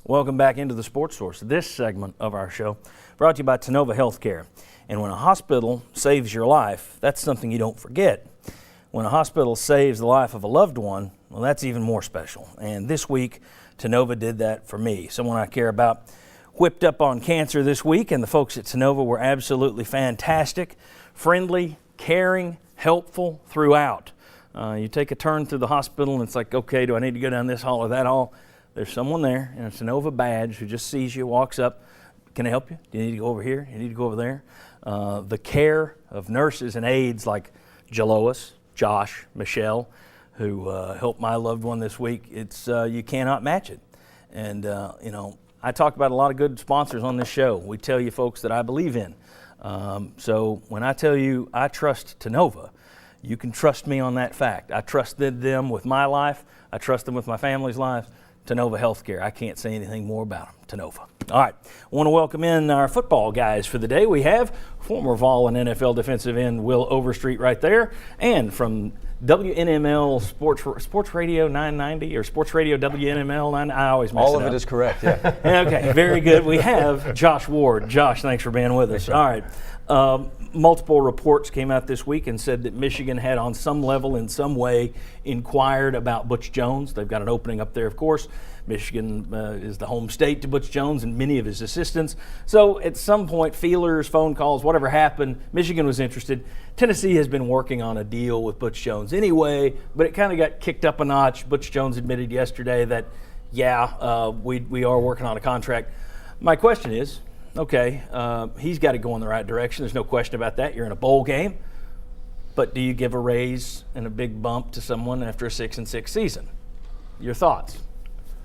Welcome back into the Sports Source. This segment of our show brought to you by Tennova Healthcare. And when a hospital saves your life, that's something you don't forget. When a hospital saves the life of a loved one, well, that's even more special. And this week, Tennova did that for me, someone I care about. Whipped up on cancer this week, and the folks at Tennova were absolutely fantastic, friendly, caring, helpful throughout. You take a turn through the hospital and it's like, okay, do I need to go down this hall or that hall? There's someone there in a Tennova badge who just sees you, walks up. Can I help you? Do you need to go over here? You need to go over there? The care of nurses and aides like Jalois, Josh, Michelle, who helped my loved one this week, it's you cannot match it. And, I talk about a lot of good sponsors on this show. We tell you folks that I believe in. So when I tell you I trust Tennova, you can trust me on that fact. I trusted them with my life. I trust them with my family's life. Tennova Healthcare. I can't say anything more about them. Tennova. All right. I want to welcome in our football guys for the day. We have former Vol and NFL defensive end Will Overstreet right there, and from WNML Sports Radio 990 or Sports Radio WNML 9. I always mess All it of up. it is correct, yeah. Okay, very good. We have Josh Ward. Josh, thanks for being with us. All right. Multiple reports came out this week and said that Michigan had on some level, in some way, inquired about Butch Jones. They've got an opening up there, of course. Michigan is the home state to Butch Jones and many of his assistants. So at some point, feelers, phone calls, whatever happened, Michigan was interested. Tennessee has been working on a deal with Butch Jones anyway, but it kind of got kicked up a notch. Butch Jones admitted yesterday that, we are working on a contract. My question is, okay, he's got to go in the right direction. There's no question about that. You're in a bowl game. But do you give a raise and a big bump to someone after a 6-6 season? Your thoughts?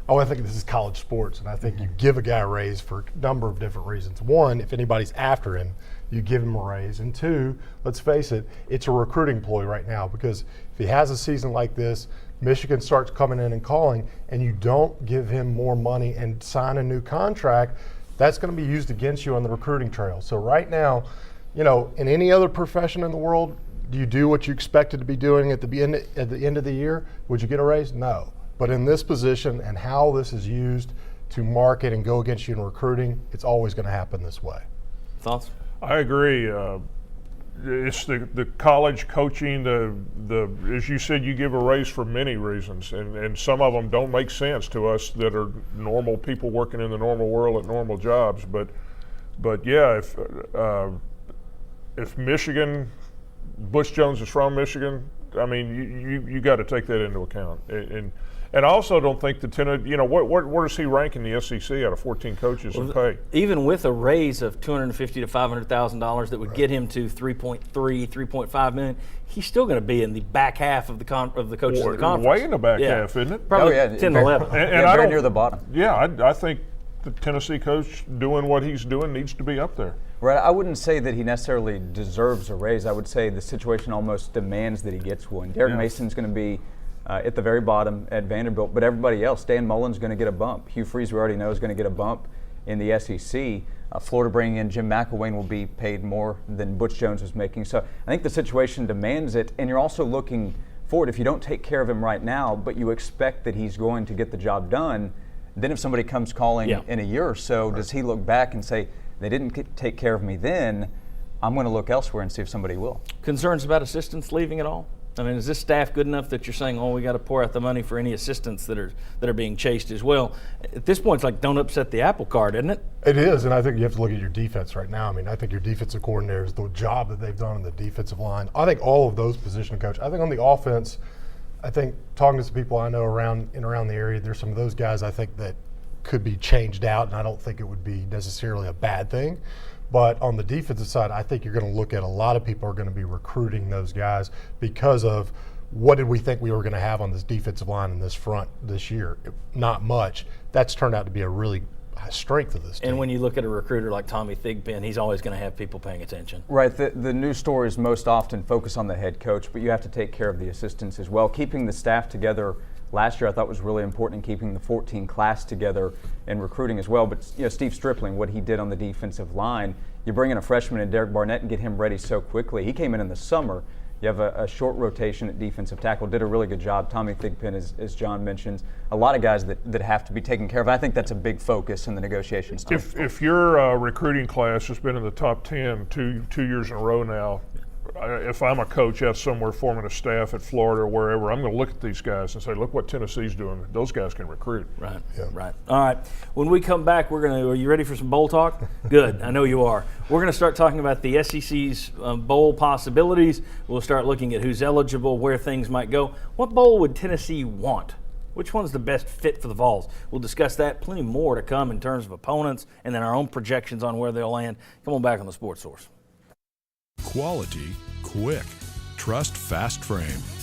Oh, I think this is college sports, and I think you give a guy a raise for a number of different reasons. One, if anybody's after him, you give him a raise. And two, let's face it, it's a recruiting ploy right now, because if he has a season like this, Michigan starts coming in and calling, and you don't give him more money and sign a new contract, that's going to be used against you on the recruiting trail. So right now, in any other profession in the world, do you do what you expected to be doing at the end of the year? Would you get a raise? No. But in this position and how this is used to market and go against you in recruiting, it's always going to happen this way. Thoughts? I agree. It's the college coaching, the as you said, you give a raise for many reasons, and some of them don't make sense to us that are normal people working in the normal world at normal jobs. But yeah, if Michigan, Butch Jones is from Michigan, I mean you got to take that into account. And I also don't think the Tennessee, where does he rank in the SEC out of 14 coaches in pay? Even with a raise of $250,000 to $500,000 that would get him to $3.5 million, he's still going to be in the back half of the coaches of the conference. Way in the back half, isn't it? Probably 10 to 11. And very near the bottom. Yeah, I think the Tennessee coach doing what he's doing needs to be up there. Right, I wouldn't say that he necessarily deserves a raise. I would say the situation almost demands that he gets one. Derek Mason's going to be at the very bottom at Vanderbilt, but everybody else, Dan Mullen's going to get a bump. Hugh Freeze, we already know, is going to get a bump in the SEC. Florida bringing in Jim McElwain will be paid more than Butch Jones was making. So I think the situation demands it, and you're also looking forward. If you don't take care of him right now, but you expect that he's going to get the job done, then if somebody comes calling in a year or so, does he look back and say, they didn't take care of me then, I'm going to look elsewhere and see if somebody will. Concerns about assistants leaving at all? I mean, is this staff good enough that you're saying, we got to pour out the money for any assistants that are being chased as well? At this point, it's like, don't upset the apple cart, isn't it? It is, and I think you have to look at your defense right now. I mean, I think your defensive coordinators, the job that they've done on the defensive line, I think all of those position coaches. I think on the offense, I think talking to some people I know around the area, there's some of those guys I think that could be changed out, and I don't think it would be necessarily a bad thing. But on the defensive side, I think you're going to look at a lot of people are going to be recruiting those guys because of what did we think we were going to have on this defensive line in this front this year? Not much. That's turned out to be a really strength of this team. And when you look at a recruiter like Tommy Thigpen, he's always going to have people paying attention. Right. The news stories most often focus on the head coach, but you have to take care of the assistants as well. Keeping the staff together last year I thought was really important in keeping the 14 class together in recruiting as well. But Steve Stripling, what he did on the defensive line, you bring in a freshman in Derek Barnett and get him ready so quickly. He came in the summer. You have a short rotation at defensive tackle. Did a really good job. Tommy Thigpen, as John mentions, a lot of guys that have to be taken care of. I think that's a big focus in the negotiations too. If your recruiting class has been in the top 10 two years in a row now, if I'm a coach out somewhere forming a staff at Florida or wherever, I'm going to look at these guys and say, look what Tennessee's doing. Those guys can recruit. Right, right. All right. When we come back, are you ready for some bowl talk? Good, I know you are. We're going to start talking about the SEC's bowl possibilities. We'll start looking at who's eligible, where things might go. What bowl would Tennessee want? Which one's the best fit for the Vols? We'll discuss that. Plenty more to come in terms of opponents and then our own projections on where they'll land. Come on back on the Sports Source. Quality, quick. Trust Fast Frame.